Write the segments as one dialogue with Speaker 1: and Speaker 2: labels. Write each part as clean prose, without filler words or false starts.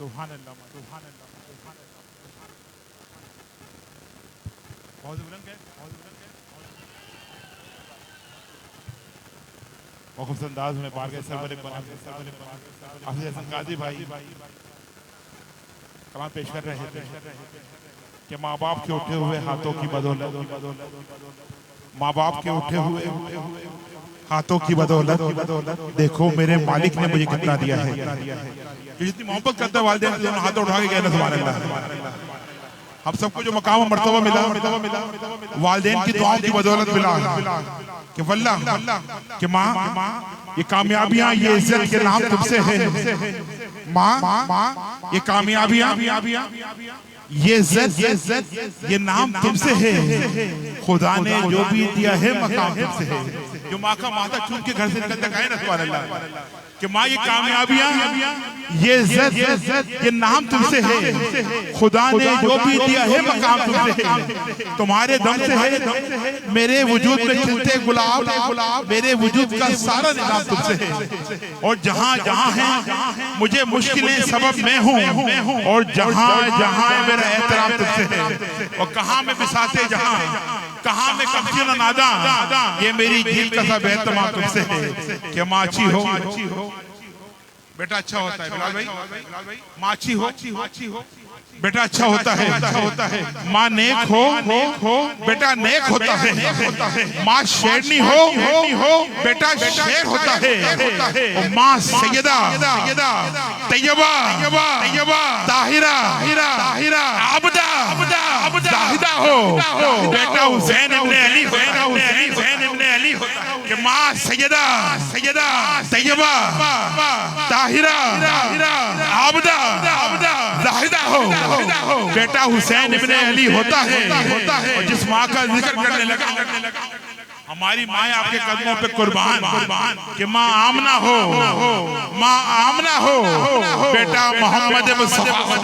Speaker 1: सुभान अल्लाह, सुभान अल्लाह, सुभान अल्लाह। बहुत बुलंद है, बहुत बुलंद है। बहुत खूबसूरत अंदाज में पार गए सरवर हाफिज हसन काजी भाई कलाम पेश कर रहे थे कि माँ बाप के उठे हुए हाथों की बदौलत, माँ बाप के उठे हुए हाथों की बदौलत देखो मेरे मालिक ने मुझे कितना दिया है। जितनी मोहब्बत करता है वालिदैन से दोनों हाथ उठा के कहना सुभान अल्लाह। हम सबको जो मकाम मर्तबा मिला वालिदैन की दुआओं की बदौलत मिला कि वल्लाह कि माँ ये कामयाबियां ये इज्जत के नाम तुमसे है। माँ ये कामयाबियां ये इज्जत ये नाम तुमसे है। खुदा ने जो भी दिया है मकाम तुमसे है। जो माँ का माथा चूम के घर से निकलता कहे ना सुभान अल्लाह कि माँ ये कामयाबियां ये इज्जत ये नाम तुमसे है। खुदा ने जो भी दिया है मकाम तुमसे है। तुम्हारे दम से है मेरे वजूद में खिलते गुलाब, मेरे वजूद का सारा निजाम तुमसे है। और जहाँ जहाँ है मुझे मुश्किलें सबब मैं हूँ, और जहाँ जहाँ मेरा एहतराम तुमसे है। और कहाँ में बिसाते जहाँ कहाँ में कमसी न नादा ये मेरी झील का सब एहतमाम तुमसे है। कि माँ अच्छी हो बेटा अच्छा होता है बिलाल भाई, माँ अच्छी हो बेटा अच्छा होता है। माँ नेक हो बेटा नेक होता है। माँ शेरनी हो बेटा शेर होता है। माँ सैयदा तैयबा ताहिरा आबदा जाहिदा हो बेटा हुसैन इब्ने अली होता है। कि माँ सैयदा तैयबा ताहिरा आबदा जाहिदा हो बेटा हुसैन इब्ने अली होता है। और जिस माँ का जिक्र करने लगा हमारी माँ आपके कदमों पे कुर्बान कि माँ आमना हो बेटा मोहम्मद मुस्तफा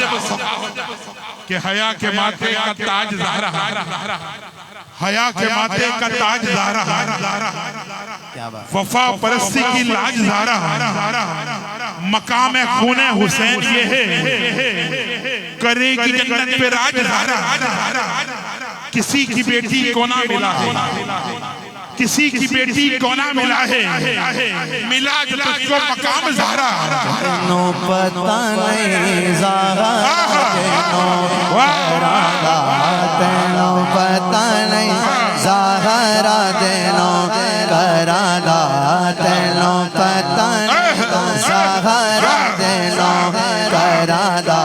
Speaker 1: के हया के माथे का ताज ज़हरा, हया के माथे का ताज ज़हरा, वफा परस्ती की लाज ज़हरा, मकाम खूने हुसैन ये है करेगी जन्नत पे राज ज़हरा। किसी की बेटी को ना मिला है, किसी की बेटी को ना मिला है, मिला जो तुझको मकाम ज़हरा।
Speaker 2: तेनो पता नहीं ज़हरा तेनो पता नहीं ज़हरा तेनो करादा तेनो पता नहीं ज़हरा तेनो करादा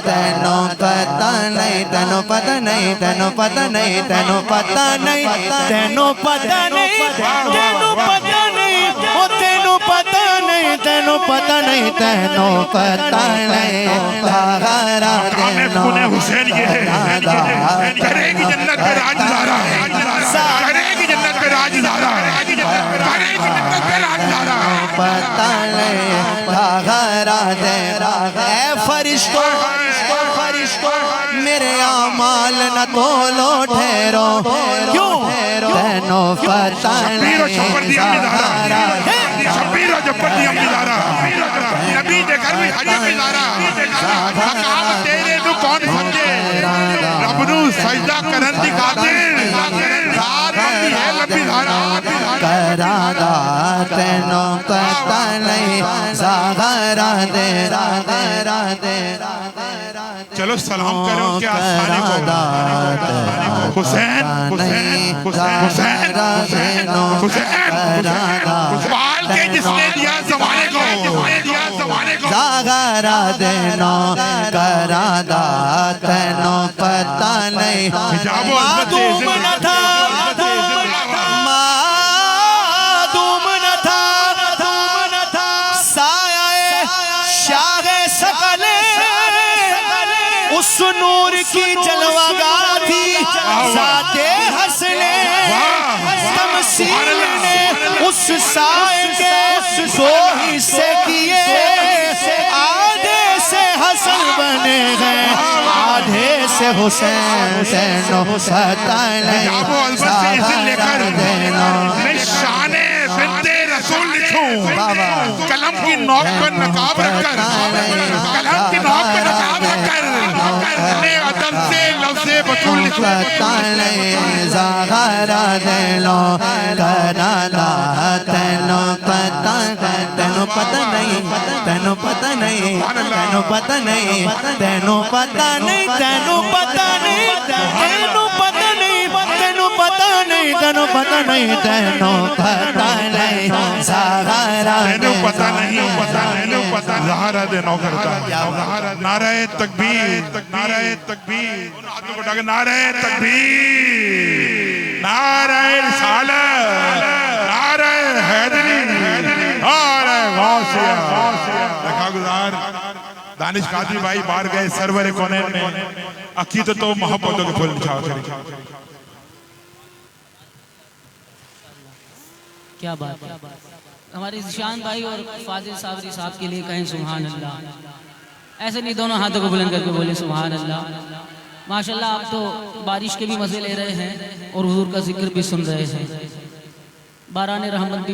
Speaker 2: तेनो पता नहीं तेनो पता नहीं तेनो पता नहीं तेनो पता नहीं तेनो पता नहीं तेनो पता नहीं ओ तेनो पता नहीं तेनो पता नहीं तेनो पता नहीं ज़हरा तेनो
Speaker 1: हुसैन ये है करेगी जन्नत पे राज ज़हरा, करेगी जन्नत पे राज ज़हरा, करेगी जन्नत पे राज ज़हरा।
Speaker 2: पता नहीं ज़हरा तेरा है फरिश्तों मेरे आमाल न तोलो ठहरो क्यों तेनो पता नहीं ज़हरा
Speaker 1: शबीर जब्बर दी अम्मी ज़हरा नबी दे घर में हजी में ज़हरा मकाम तेरे नु कौन समझे रब नु सजदा करन दी खातिर रात लंबी है लंबी ज़हरा
Speaker 2: करादा तेनो पता नहीं ज़हरा तेरा
Speaker 1: चलो सलाम करो उनके आस्थाने को हुसैन बाल के जिसने दिया ज़माने को
Speaker 2: ज़हरा देनो करादा तेनो पता नहीं मासूम न था साया शाह सकले उस नूर की जलवागाह थी ज़ाते हसने तमसील ने उस साए के दो हिस्से किए आधे से हसन बने गए आधे से हुसैन तेनो पता नहीं ज़हरा देनो
Speaker 1: शाने बिन्ते रसूल लिखूं कलम की नोक पर नकाब रखकर, कलम की नोक पर नकाब रखकर अपने अदब से लफ्ज़े बतूल लिखो।
Speaker 2: ज़हरा दिलो कराना तेनो पता तेनो पता नहीं तेनो पता नहीं तेनो पता नहीं तेनो पता नहीं तेनो पता नहीं तेनो पता नहीं तेनो पता नहीं तेनो पता नहीं तेनो पता नहीं ज़हरा
Speaker 1: तेनो पता नहीं तेनो पता ज़हरा देनो करता। नारे तकबीर नारे तकबीर हाथों को उठाकर नारे तकबीर नारे रिसालत नारे हैदरी नारे गासिया। रखा गुजार दानिश कादरी भाई बाहर गए सरवर कौनैन में अकीदत तो मोहब्बतों के फूल बिछा करें।
Speaker 3: क्या बात है। हमारे ज़िशान भाई और फाजिल सावरी साहब के लिए कहें सुभान अल्लाह। ऐसे नहीं दोनों हाथों को बुलंद करके बोले सुभान अल्लाह। माशाल्लाह आप तो बारिश के भी मज़े ले रहे हैं और हुजूर का जिक्र भी सुन रहे हैं। बाराने रहमत भी